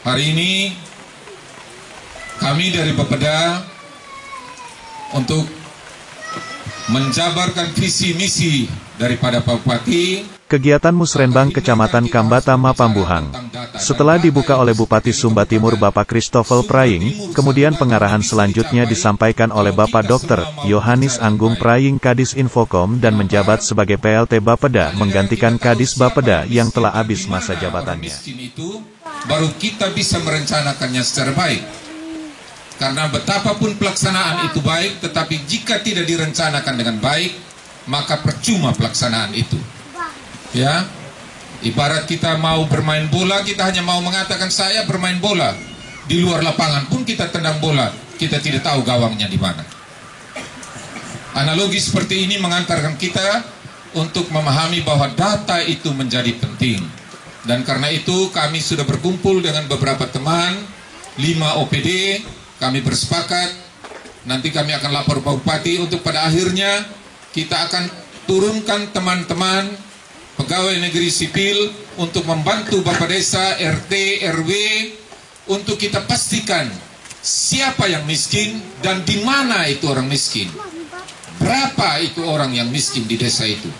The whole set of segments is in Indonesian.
Hari ini kami dari Bapeda untuk menjabarkan visi misi daripada Pak Bupati. Kegiatan Musrenbang Kecamatan Kambata Mapambuhang. Setelah dibuka oleh Bupati Sumba Timur Bapak Christopher Praying, kemudian pengarahan selanjutnya disampaikan oleh Bapak Dr. Yohanes Anggung Praying Kadis Infokom dan menjabat sebagai PLT Bapeda menggantikan Kadis Bapeda yang telah habis masa jabatannya. Baru kita bisa merencanakannya secara baik. Karena betapapun pelaksanaan itu baik, tetapi jika tidak direncanakan dengan baik, maka percuma pelaksanaan itu. Ya, ibarat kita mau bermain bola, kita hanya mau mengatakan saya bermain bola. Di luar lapangan pun kita tendang bola, kita tidak tahu gawangnya di mana. Analogi seperti ini mengantarkan kita untuk memahami bahwa data itu menjadi penting. Dan karena itu kami sudah berkumpul dengan beberapa teman, 5 OPD, kami bersepakat, nanti kami akan lapor Pak Bupati untuk pada akhirnya kita akan turunkan teman-teman pegawai negeri sipil untuk membantu Bapak Desa, RT, RW, untuk kita pastikan siapa yang miskin dan di mana itu orang miskin. Berapa itu orang yang miskin di desa itu.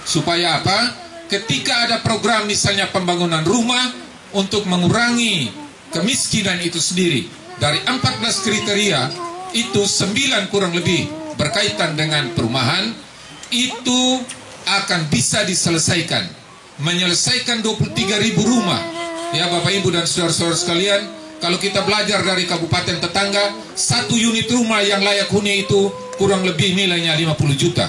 Supaya apa? Ketika ada program misalnya pembangunan rumah untuk mengurangi kemiskinan itu sendiri, dari 14 kriteria itu 9 kurang lebih berkaitan dengan perumahan, itu akan bisa diselesaikan. Menyelesaikan 23.000 rumah. Ya Bapak Ibu dan saudara-saudara sekalian, kalau kita belajar dari kabupaten tetangga, 1 unit rumah yang layak huni itu kurang lebih nilainya 50 juta.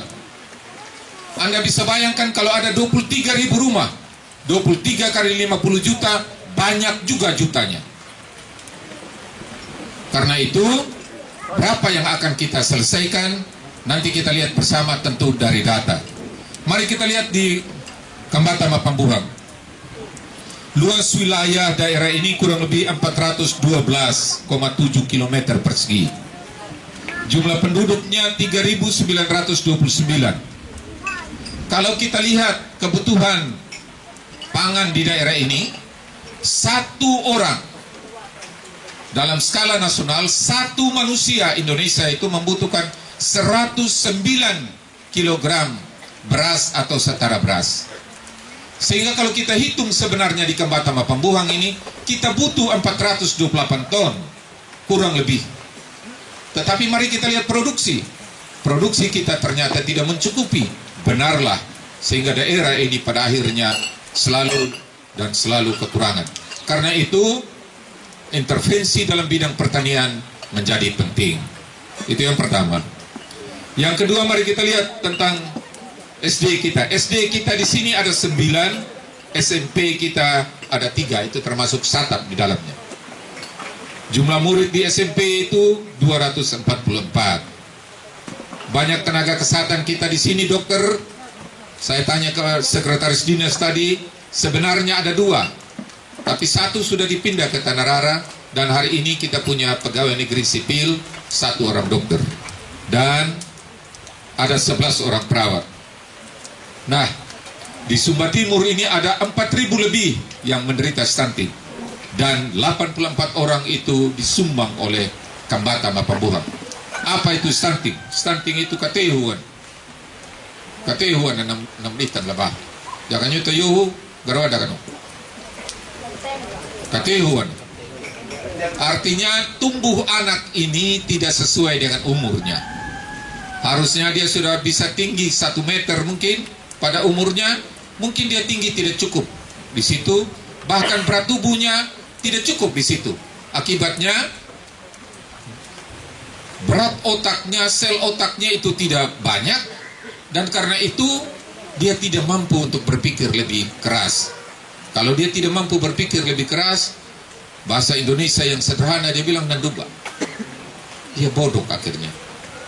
Anda bisa bayangkan kalau ada 23.000 rumah, 23 kali 50 juta, banyak juga jutanya. Karena itu, berapa yang akan kita selesaikan, nanti kita lihat bersama tentu dari data. Mari kita lihat di Kambata Mapambuhang. Luas wilayah daerah ini kurang lebih 412,7 km persegi. Jumlah penduduknya 3.929. Kalau kita lihat kebutuhan pangan di daerah ini, 1 orang dalam skala nasional, 1 manusia Indonesia itu membutuhkan 109 kg beras atau setara beras. Sehingga kalau kita hitung sebenarnya di Kambata Mapambuhang ini, kita butuh 428 ton, kurang lebih. Tetapi mari kita lihat produksi. Produksi kita ternyata tidak mencukupi. Benarlah, sehingga daerah ini pada akhirnya selalu dan selalu kekurangan. Karena itu, intervensi dalam bidang pertanian menjadi penting. Itu yang pertama. Yang kedua, mari kita lihat tentang SD kita. SD kita di sini ada 9, SMP kita ada 3, itu termasuk Satap di dalamnya. Jumlah murid di SMP itu 244. Banyak tenaga kesehatan kita di sini, dokter. Saya tanya ke sekretaris dinas tadi, sebenarnya ada 2, tapi 1 sudah dipindah ke Tanah Rara, dan hari ini kita punya pegawai negeri sipil, 1 orang dokter, dan ada 11 orang perawat. Nah, di Sumba Timur ini ada 4.000 lebih yang menderita stunting, dan 84 orang itu disumbang oleh Kambata Mapambuhang. Apa itu stunting? Stunting itu katehuan. Katehuan 6 litan labah. Jangan yuta yuhu, garawada kanu. Katehuan. Artinya tumbuh anak ini tidak sesuai dengan umurnya. Harusnya dia sudah bisa tinggi 1 meter mungkin pada umurnya, mungkin dia tinggi tidak cukup di situ, bahkan berat tubuhnya tidak cukup di situ. Akibatnya berat otaknya, sel otaknya itu tidak banyak, dan karena itu dia tidak mampu untuk berpikir lebih keras. Kalau dia tidak mampu berpikir lebih keras, bahasa Indonesia yang sederhana dia bilang nanduba. Dia bodoh akhirnya.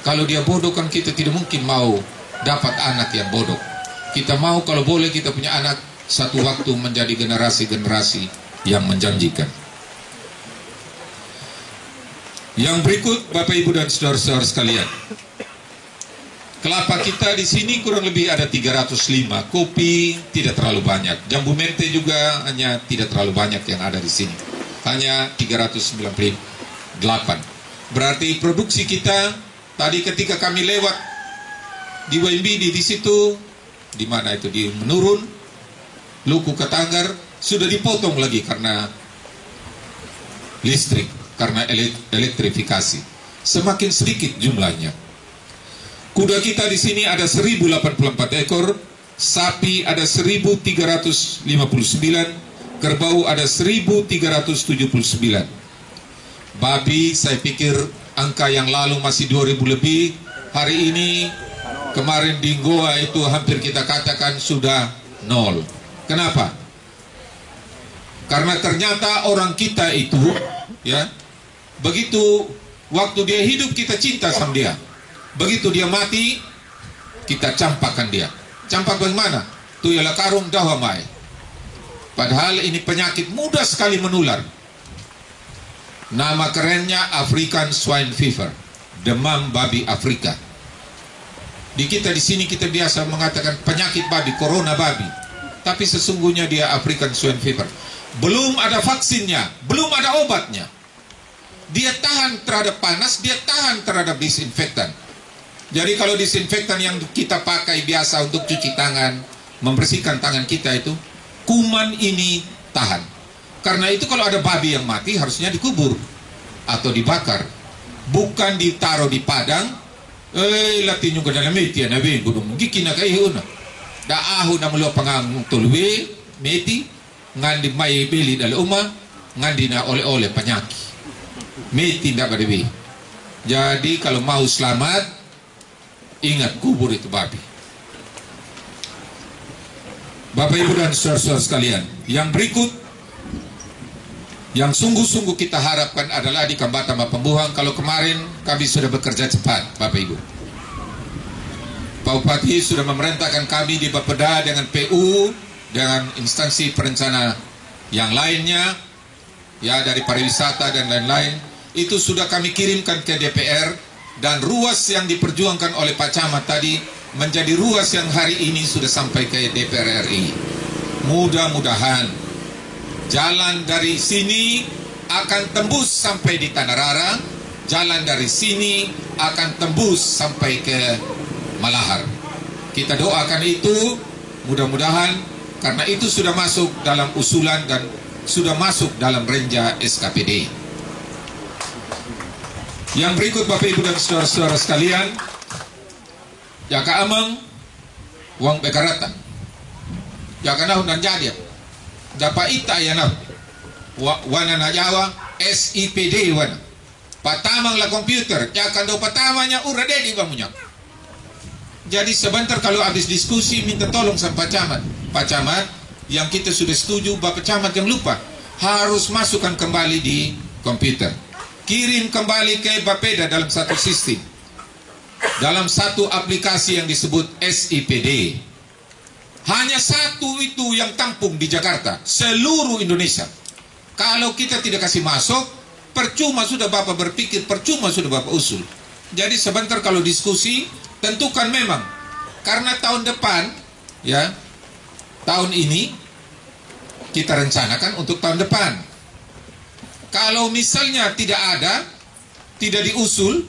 Kalau dia bodoh kan kita tidak mungkin mau dapat anak yang bodoh. Kita mau kalau boleh kita punya anak satu waktu menjadi generasi-generasi yang menjanjikan. Yang berikut, Bapak Ibu dan saudara-saudara sekalian, kelapa kita di sini kurang lebih ada 305, kopi tidak terlalu banyak, jambu mente juga hanya tidak terlalu banyak yang ada di sini. hanya 398. Berarti produksi kita tadi ketika kami lewat di WMB di situ, di mana itu di menurun, Luku ke Tanggar sudah dipotong lagi karena listrik, karena elektrifikasi. Semakin sedikit jumlahnya. Kuda kita di sini ada 1084 ekor, sapi ada 1359, kerbau ada 1379. Babi saya pikir angka yang lalu masih 2000 lebih, hari ini kemarin di Goa itu hampir kita katakan sudah 0. Kenapa? Karena ternyata orang kita itu ya, begitu waktu dia hidup kita cinta sama dia, begitu dia mati kita campakkan dia. Campak bagaimana? Tu ialah karung dawamai. Padahal ini penyakit mudah sekali menular. Nama kerennya African Swine Fever, demam babi Afrika. Di kita di sini kita biasa mengatakan penyakit babi, corona babi, tapi sesungguhnya dia African Swine Fever. Belum ada vaksinnya, belum ada obatnya. Dia tahan terhadap panas, dia tahan terhadap disinfektan. Jadi kalau disinfektan yang kita pakai biasa untuk cuci tangan, membersihkan tangan kita itu, kuman ini tahan. Karena itu kalau ada babi yang mati harusnya dikubur atau dibakar, bukan ditaruh di padang. Latinyo ka na meti na bin gudong giki na kayo na. Daaho na mulo pangang tulwe meti ngandi may beli dal uma ngandi na ole-ole penyakit. Meti ndak badabi. Jadi kalau mau selamat, ingat kubur itu babi. Bapak Ibu dan saudara-saudara sekalian, yang berikut yang sungguh-sungguh kita harapkan adalah di Kambata Mapambuhang. Kalau kemarin kami sudah bekerja cepat, Bapak Ibu. Pak Bupati sudah memerintahkan kami di Bapeda dengan PU, dengan instansi perencana yang lainnya, ya dari pariwisata dan lain-lain, itu sudah kami kirimkan ke DPR, dan ruas yang diperjuangkan oleh Pak Camat tadi menjadi ruas yang hari ini sudah sampai ke DPR RI. Mudah-mudahan jalan dari sini akan tembus sampai di Tanah Rara, jalan dari sini akan tembus sampai ke Malahar. Kita doakan itu, mudah-mudahan, karena itu sudah masuk dalam usulan dan sudah masuk dalam renja SKPD. Yang berikut Bapak Ibu dan saudara-saudara sekalian, Jaka Amang, Wang Bekarata, Jaka Nahun dan Jadiap, dapat ita ya na wana na Jawa SIPD wana patamang la komputer yakan do patamanya ura dedi bamunya. Jadi sebentar kalau habis diskusi minta tolong sama Pak Camat. Pak Camat, yang kita sudah setuju, Bapak Camat yang lupa harus masukkan kembali di komputer, kirim kembali ke Bapeda dalam satu sistem, dalam satu aplikasi yang disebut SIPD. Hanya satu itu yang tampung di Jakarta, seluruh Indonesia. Kalau kita tidak kasih masuk, percuma sudah Bapak berpikir, percuma sudah Bapak usul. Jadi sebentar kalau diskusi, tentukan memang. Karena tahun depan, ya, tahun ini, kita rencanakan untuk tahun depan. Kalau misalnya tidak ada, tidak diusul,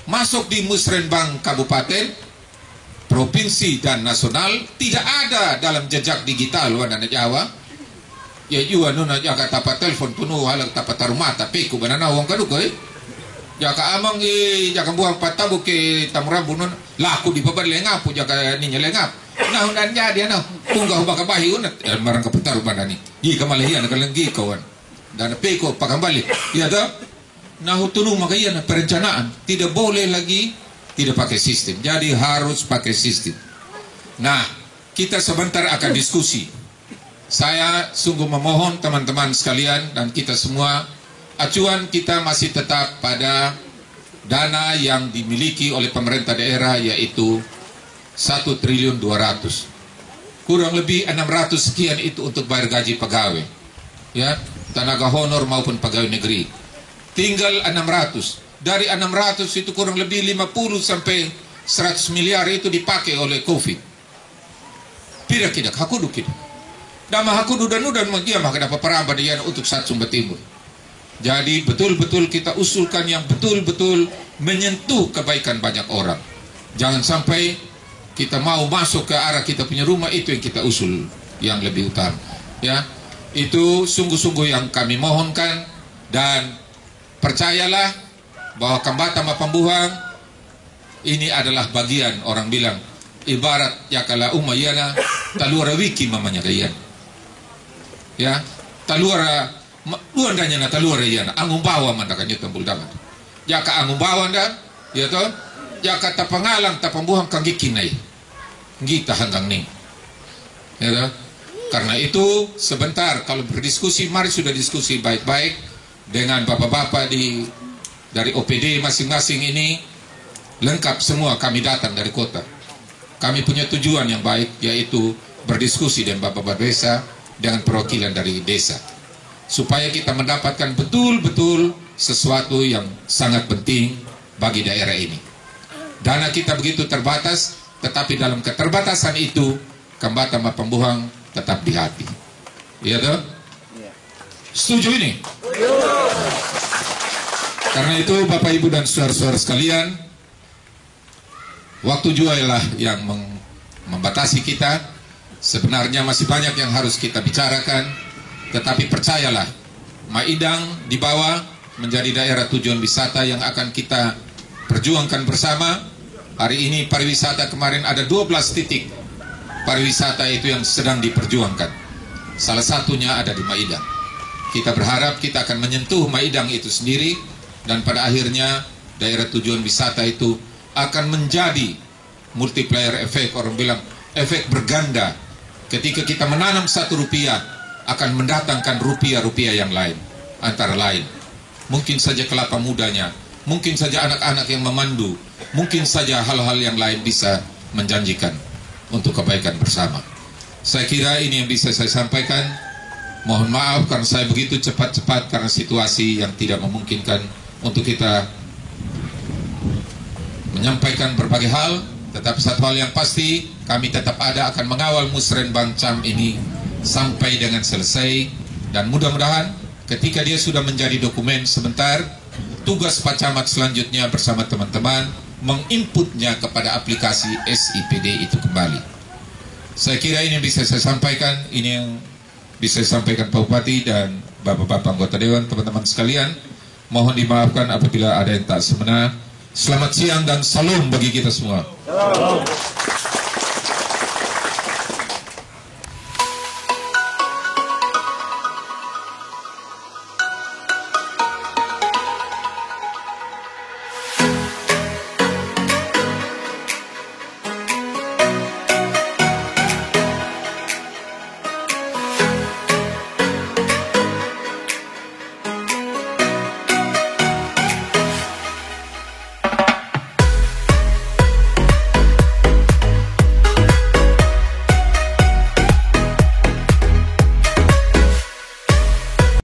masuk di Musrenbang Kabupaten, provinsi dan nasional, tidak ada dalam jejak digital wana Jawa. Ya juga nuna jaka tapat telepon tunu halang tapat tarumah tapi ku banana wong kadu koy. Jaka amang jaka buang patabu ke tamurambu nun laku di babar lengap jaka ninya lengap. Nah undan jadi ano tunggah baka bahi unat marang kaputar banani. Gi kamalahian kalenggi kawan. Dan peko pakambali. Ya dah. Nah tunu makaian perencanaan tidak boleh lagi tidak pakai sistem, jadi harus pakai sistem. Nah, kita sebentar akan diskusi. Saya sungguh memohon teman-teman sekalian dan kita semua, acuan kita masih tetap pada dana yang dimiliki oleh pemerintah daerah, yaitu 1.200 triliun. Kurang lebih 600 sekian itu untuk bayar gaji pegawai, ya, tenaga honor maupun pegawai negeri. Tinggal 600. Dari 600 itu kurang lebih 50 sampai 100 miliar itu dipakai oleh COVID. Tidak hakudu kita. Dama hakudu dan udan magia maka dapat peraba dia untuk satu Sumba Timur. Jadi betul-betul kita usulkan yang betul-betul menyentuh kebaikan banyak orang. Jangan sampai kita mau masuk ke arah kita punya rumah, itu yang kita usul yang lebih utama. Ya, itu sungguh-sungguh yang kami mohonkan, dan percayalah bahwa Kambata Mapambuhang ini adalah bagian, orang bilang ibarat yakala umayana taluara wiki mamanya kayan. Ya, taluara luandanya na taluara yana angumbawa mandakanya tambul dapat. Jaka angumbawa nda, ya toh, jaka tapangalang tapambuhang kanggikinay. Ngita hanggang ning. Ya toh? Karena itu sebentar kalau berdiskusi, mari sudah diskusi baik-baik dengan bapak-bapak dari OPD masing-masing ini, lengkap semua, kami datang dari kota. Kami punya tujuan yang baik, yaitu berdiskusi dengan bapak-bapak desa, dengan perwakilan dari desa, supaya kita mendapatkan betul-betul sesuatu yang sangat penting bagi daerah ini. Dana kita begitu terbatas, tetapi dalam keterbatasan itu Kambata Mapambuhang tetap di hati. Iya toh? Setuju ini? Karena itu Bapak Ibu dan saudara-saudara sekalian, waktu juga lah yang membatasi kita. Sebenarnya masih banyak yang harus kita bicarakan, tetapi percayalah, Maidang dibawa menjadi daerah tujuan wisata yang akan kita perjuangkan bersama. Hari ini pariwisata, kemarin ada 12 titik pariwisata itu yang sedang diperjuangkan. Salah satunya ada di Maidang. Kita berharap kita akan menyentuh Maidang itu sendiri, dan pada akhirnya daerah tujuan wisata itu akan menjadi multiplier efek, orang bilang efek berganda. Ketika kita menanam 1 rupiah, akan mendatangkan rupiah-rupiah yang lain. Antara lain, mungkin saja kelapa mudanya, mungkin saja anak-anak yang memandu, mungkin saja hal-hal yang lain bisa menjanjikan untuk kebaikan bersama. Saya kira ini yang bisa saya sampaikan. Mohon maaf karena saya begitu cepat-cepat karena situasi yang tidak memungkinkan untuk kita menyampaikan berbagai hal. Tetapi satu hal yang pasti, kami tetap ada akan mengawal Musrenbang Cam ini sampai dengan selesai, dan mudah-mudahan ketika dia sudah menjadi dokumen sebentar, tugas Pak Camat selanjutnya bersama teman-teman menginputnya kepada aplikasi SIPD itu kembali. Saya kira ini yang bisa saya sampaikan, ini yang bisa saya sampaikan Pak Bupati dan Bapak-Bapak anggota Dewan, teman-teman sekalian. Mohon dimaafkan apabila ada yang tak semena. Selamat siang dan salam bagi kita semua.